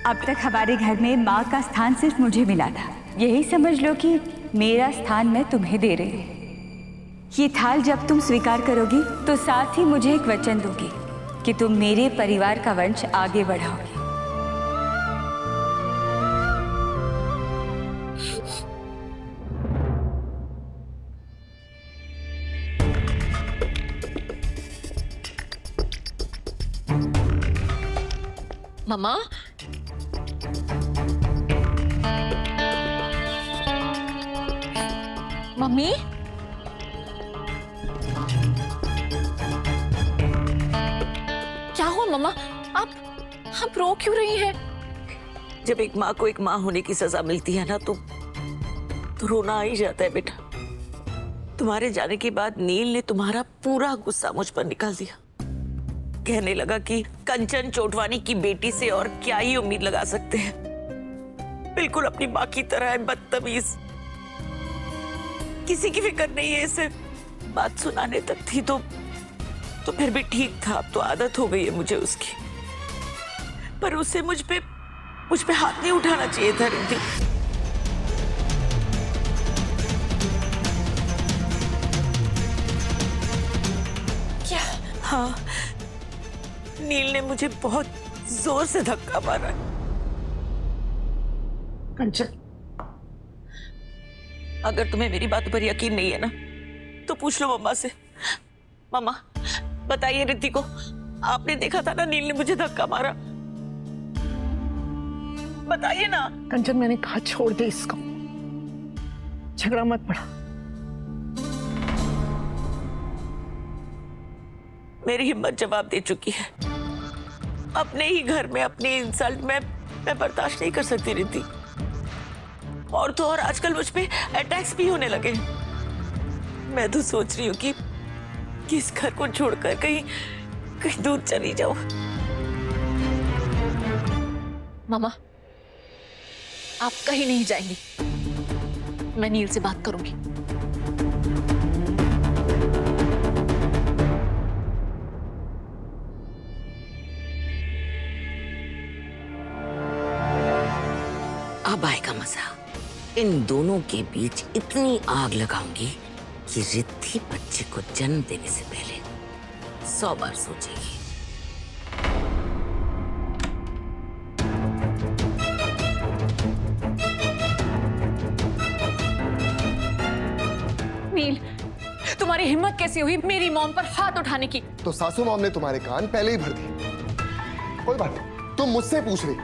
अब तक हमारे घर में माँ का स्थान सिर्फ मुझे मिला था। यही समझ लो कि मेरा स्थान मैं तुम्हें दे रही हूँ। ये थाल जब तुम स्वीकार करोगी तो साथ ही मुझे एक वचन दोगी कि तुम मेरे परिवार का वंश आगे बढ़ाओगी। मम्मा, मम्मी, क्या हुआ मम्मा? आप रो क्यों रही हैं? जब एक माँ को एक माँ होने की सजा मिलती है ना, तो रोना आ ही जाता है बेटा। तुम्हारे जाने के बाद नील ने तुम्हारा पूरा गुस्सा मुझ पर निकाल दिया। कहने लगा कि कंचन चोटवानी की बेटी से और क्या ही उम्मीद लगा सकते हैं। बिल्कुल अपनी माँ की तरह है, बदतमीज। किसी की फिक्र नहीं है इसे। बात सुनाने तक थी तो फिर भी ठीक था। अब तो आदत हो गई है मुझे उसकी। पर उसे मुझ पे हाथ नहीं उठाना चाहिए था रिद्धि। क्या? हाँ, नील ने मुझे बहुत जोर से धक्का मारा। कंचन, अगर तुम्हें मेरी बात पर यकीन नहीं है ना, तो पूछ लो मम्मा से। मम्मा, बताइए रिद्धि को, आपने देखा था ना नील ने मुझे धक्का मारा? बताइए ना। कंचन, मैंने कहा छोड़ दे इसको, झगड़ा मत पड़ा। मेरी हिम्मत जवाब दे चुकी है। अपने ही घर में अपनी इंसल्ट मैं बर्दाश्त नहीं कर सकती रिद्धि। और तो और आजकल मुझ पे अटैक्स भी होने लगे। मैं तो सोच रही हूँ कि इस घर को छोड़कर कहीं दूर चली जाऊं। मामा, आप कहीं नहीं जाएंगी। मैं नील से बात करूंगी। अब आएगा मजा। इन दोनों के बीच इतनी आग लगाऊंगी कि रिद्धि बच्चे को जन्म देने से पहले 100 बार सोचेगी। नील, तुम्हारी हिम्मत कैसी हुई मेरी मॉम पर हाथ उठाने की? तो सासू मॉम ने तुम्हारे कान पहले ही भर दिए। कोई बात नहीं, तुम मुझसे पूछ रही,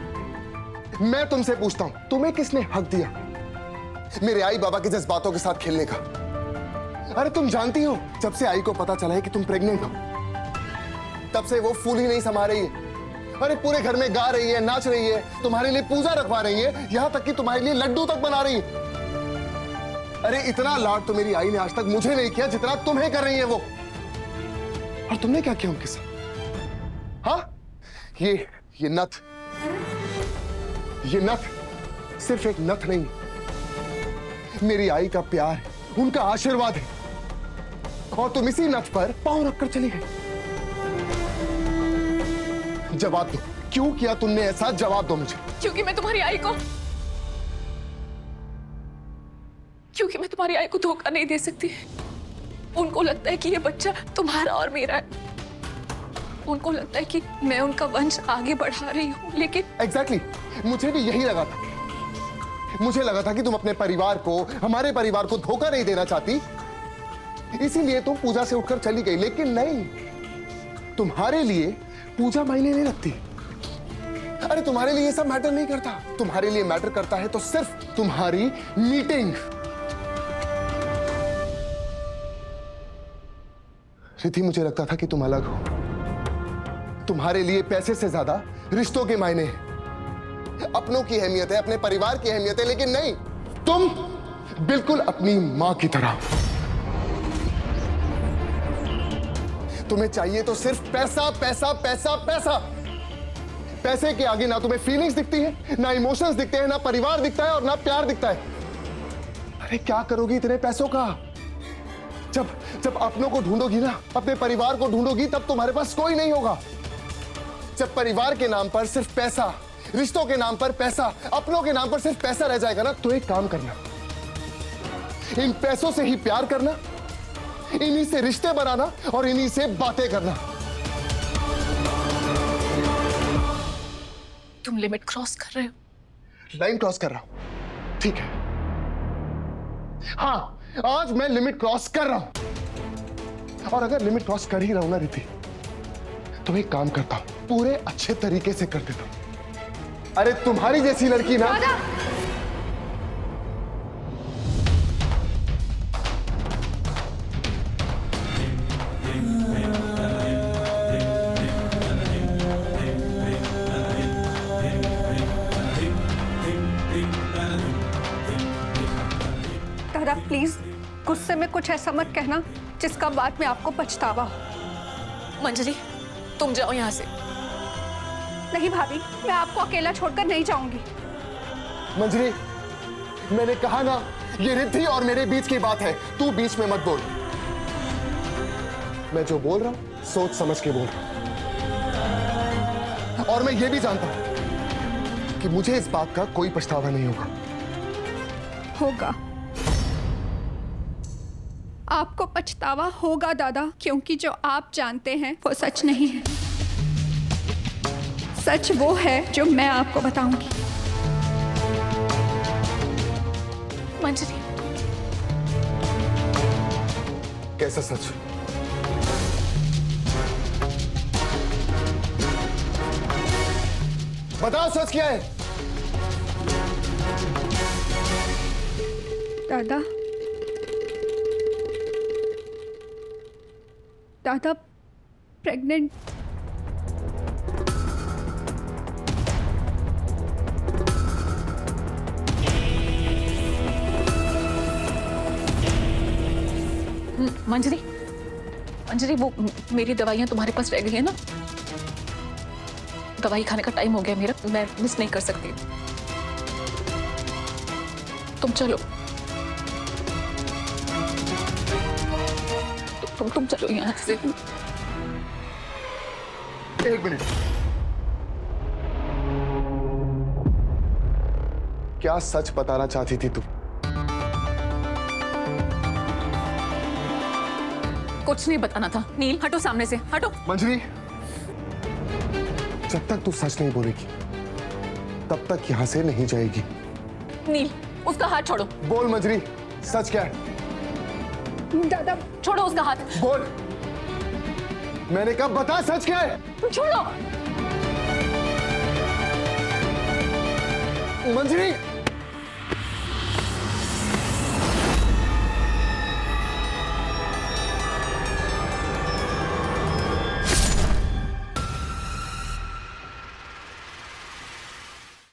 मैं तुमसे पूछता हूं, तुम्हें किसने हक दिया मेरे आई बाबा के जज्बातों के साथ खेलने का? अरे तुम जानती हो, जब से आई को पता चला है कि तुम प्रेग्नेंट हो, तब से वो फूल ही नहीं समा रही है। अरे पूरे घर में गा रही है, नाच रही है, तुम्हारे लिए पूजा रखवा रही है, यहां तक कि तुम्हारे लिए लड्डू तक बना रही है। अरे इतना लाड तो मेरी आई ने आज तक मुझे नहीं किया जितना तुम्हें कर रही है वो। और तुमने क्या किया उनके साथ? हाँ, ये नथ, ये नथ सिर्फ एक नथ नहीं, मेरी आई का प्यार है, उनका आशीर्वाद है। और तुम इसी नथ पर पांव रखकर चली गई। जवाब दो, क्यों किया तुमने ऐसा? जवाब दो मुझे। क्योंकि मैं तुम्हारी आई को धोखा नहीं दे सकती। उनको लगता है कि ये बच्चा तुम्हारा और मेरा है। उनको लगता है कि मैं उनका वंश आगे बढ़ा रही हूँ, लेकिन एग्जैक्टली, मुझे भी यही लगा था। मुझे लगा था कि तुम अपने परिवार को, हमारे परिवार को धोखा नहीं देना चाहती, इसीलिए तुम पूजा से उठकर चली गई। लेकिन नहीं, तुम्हारे लिए पूजा मायने नहीं रखती। अरे तुम्हारे लिए ये सब मैटर नहीं करता। तुम्हारे लिए मैटर करता है तो सिर्फ तुम्हारी मीटिंग। रिद्धि, मुझे लगता था कि तुम अलग हो। तुम्हारे लिए पैसे से ज्यादा रिश्तों के मायने हैं, अपनों की अहमियत है, अपने परिवार की अहमियत है। लेकिन नहीं, तुम बिल्कुल अपनी मां की तरह। तुम्हें चाहिए तो सिर्फ पैसा, पैसा, पैसा, पैसा। पैसे के आगे ना तुम्हें फीलिंग्स दिखती है, ना इमोशंस दिखते हैं, ना परिवार दिखता है और ना प्यार दिखता है। अरे क्या करोगी इतने पैसों का? जब अपनों को ढूंढोगी ना, अपने परिवार को ढूंढोगी, तब तुम्हारे पास कोई नहीं होगा। जब परिवार के नाम पर सिर्फ पैसा, रिश्तों के नाम पर पैसा, अपनों के नाम पर सिर्फ पैसा रह जाएगा ना, तो एक काम करना, इन पैसों से ही प्यार करना, इन्हीं से रिश्ते बनाना और इन्हीं से बातें करना। तुम लिमिट क्रॉस कर रहे हो। लाइन क्रॉस कर रहा हूं, ठीक है। हाँ, आज मैं लिमिट क्रॉस कर रहा हूं। और अगर लिमिट क्रॉस कर ही रहा हूं ना रिद्धि, तो एक काम करता हूं, पूरे अच्छे तरीके से कर देता हूं। अरे तुम्हारी जैसी लड़की ना। दादा प्लीज गुस्से में कुछ ऐसा मत कहना जिसका बाद में आपको पछतावा हो। मंजरी, तुम जाओ यहाँ से। नहीं भाभी, मैं आपको अकेला छोड़कर नहीं जाऊंगी। मंजरी, मैंने कहा ना, ये रिद्धि और मेरे बीच की बात है, तू बीच में मत बोल। मैं जो बोल रहा हूं सोच समझ के बोल रहा हूं, और मैं ये भी जानता हूं कि मुझे इस बात का कोई पछतावा नहीं होगा। होगा, आपको पछतावा होगा दादा, क्योंकि जो आप जानते हैं वो सच नहीं है। सच वो है जो मैं आपको बताऊंगी। मंजरी, कैसा सच? बताओ सच क्या है? दादा, दादा प्रेग्नेंट। मंजरी, मंजरी, वो मेरी दवाइयाँ तुम्हारे पास रह गई है ना? दवाई खाने का टाइम हो गया मेरा, मैं मिस नहीं कर सकती। तुम चलो, तुम चलो यहाँ से। एक मिनट, क्या सच बताना चाहती थी तू? कुछ नहीं बताना था। नील, हटो सामने से, हटो। मंजरी, जब तक तू सच नहीं बोलेगी तब तक यहां से नहीं जाएगी। नील, उसका हाथ छोड़ो। बोल मंजरी, सच क्या है? दादा छोड़ो उसका हाथ। बोल, मैंने कहा बता सच क्या है? छोड़ो। मंजरी,